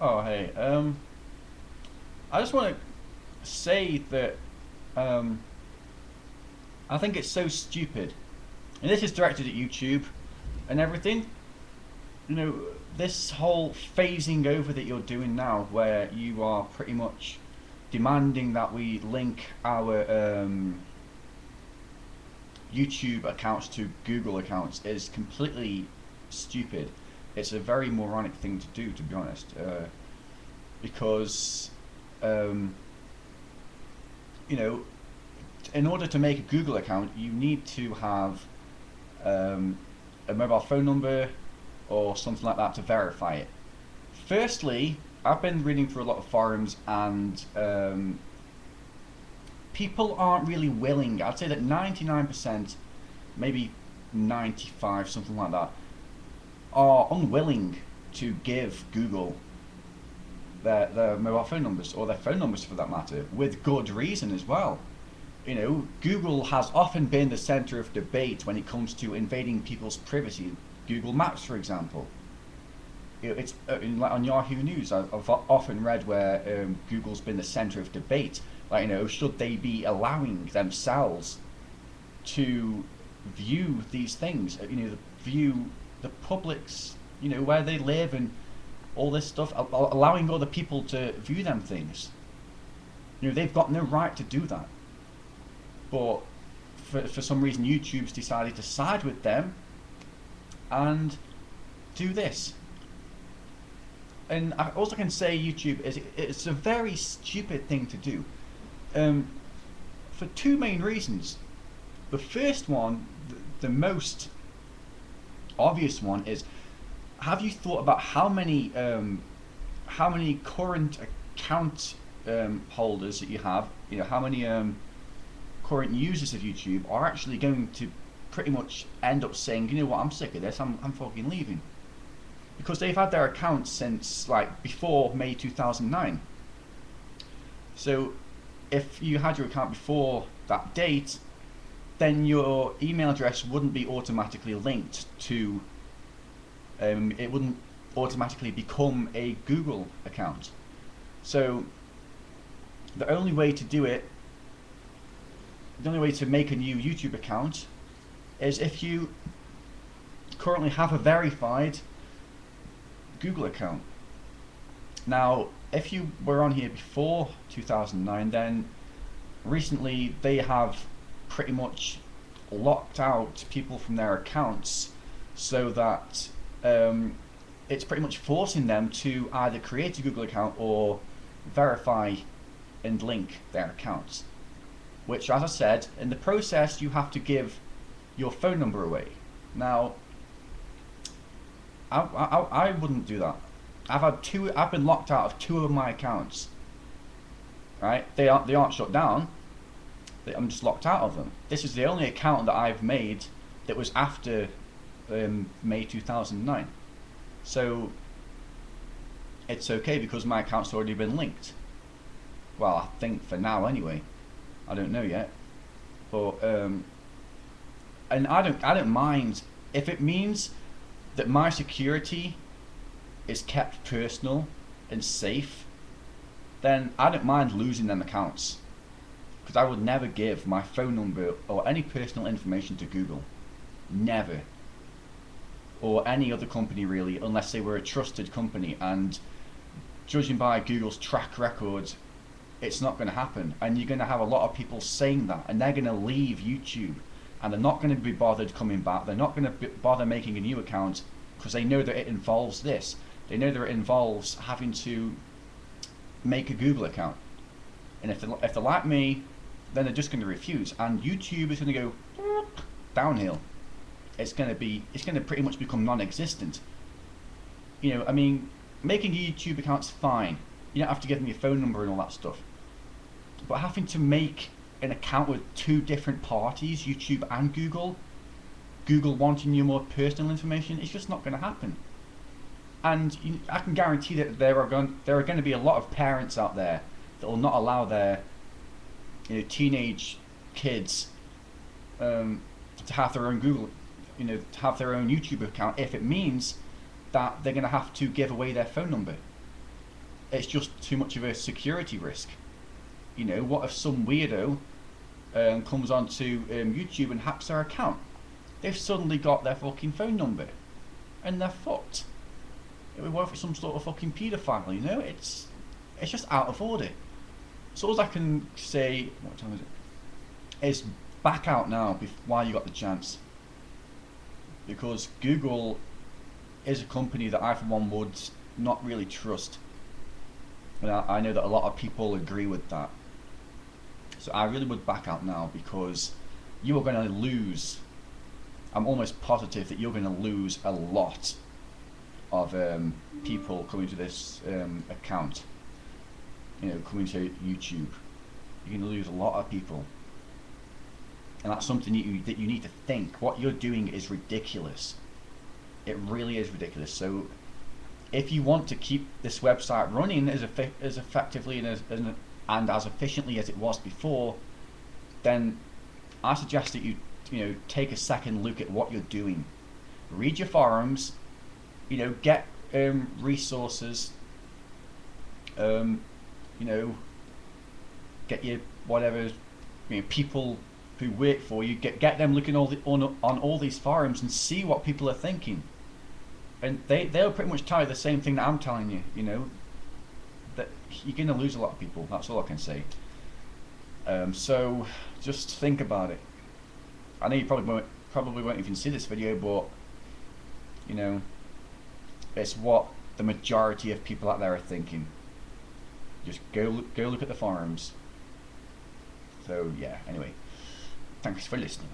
Oh, hey. I just want to say that um, I think it's so stupid, and this is directed at YouTube and everything. You know, this whole phasing over that you're doing now, where you are pretty much demanding that we link our YouTube accounts to Google accounts, is completely stupid. It's a very moronic thing to do, to be honest, because um, you know in order to make a Google account, you need to have um, a mobile phone number or something like that to verify it. Firstly, I've been reading through a lot of forums, and people aren't really willing. I'd say that 99%, maybe 95, something like that, are unwilling to give Google their mobile phone numbers, or their phone numbers for that matter, with good reason as well. Google has often been the center of debate when it comes to invading people's privacy. Google Maps, for example. It's on Yahoo News. I've often read where Google's been the center of debate. Like, should they be allowing themselves to view these things? View the public's, where they live and all this stuff, allowing other people to view them things. They've got no right to do that. But for some reason, YouTube's decided to side with them and do this. And all I can say, YouTube, is it's a very stupid thing to do, for two main reasons. The first one, the most obvious one, is: have you thought about how many current account holders that you have? How many current users of YouTube are actually going to pretty much end up saying, you know what, I'm sick of this, I'm fucking leaving. Because they've had their accounts since like before May 2009. So if you had your account before that date, then your email address wouldn't be automatically linked to, it wouldn't automatically become a Google account. So the only way to do it, the only way to make a new YouTube account, is if you currently have a verified Google account. Now, if you were on here before 2009, then recently they have pretty much locked out people from their accounts, so that it's pretty much forcing them to either create a Google account or verify and link their accounts. Which, as I said, in the process you have to give your phone number away. Now, I wouldn't do that. I've been locked out of two of my accounts. Right? They aren't shut down. I'm just locked out of them. This is the only account that I've made that was after May 2009. So it's okay because my account's already been linked. Well, I think for now anyway. I don't know yet. But and I don't mind if it means that my security is kept personal and safe. Then I don't mind losing them accounts, because I would never give my phone number or any personal information to Google. Never. Or any other company really, unless they were a trusted company. And judging by Google's track record, it's not going to happen. And you're going to have a lot of people saying that, and they're going to leave YouTube, and they're not going to be bothered coming back. They're not going to bother making a new account, because they know that it involves this. They know that it involves having to make a Google account. And if they're like me, then they're just going to refuse, and YouTube is going to go downhill. It's going to pretty much become non-existent. I mean, making a YouTube account's fine. You don't have to give them your phone number and all that stuff. But having to make an account with two different parties, YouTube and Google wanting your more personal information, it's just not going to happen. And I can guarantee that there are going to be a lot of parents out there that will not allow their teenage kids to have their own to have their own YouTube account if it means that they're going to have to give away their phone number. it's just too much of a security risk. You know, what if some weirdo comes onto YouTube and hacks their account? They've suddenly got their fucking phone number, and they're fucked. What if it's some sort of fucking paedophile? You know, it's just out of order. So all I can say, what time is it? Is back out now while you got the chance, because Google is a company that I for one would not really trust, and I know that a lot of people agree with that. So I really would back out now, because you are going to lose. I'm almost positive that you're going to lose a lot of people coming to this account. You know, coming to YouTube. You're going to lose a lot of people, and that's something that you need to think. What you're doing is ridiculous. It really is ridiculous. So if you want to keep this website running as effectively and as efficiently as it was before, then I suggest that you take a second look at what you're doing. Read your forums, get resources, get your whatever, people who work for you, get them looking on all these forums and see what people are thinking, and they'll pretty much tell you the same thing that I'm telling you. That you're going to lose a lot of people. That's all I can say. So just think about it. I know you probably won't even see this video, but it's what the majority of people out there are thinking. Just go look at the forums. So yeah, anyway, thanks for listening.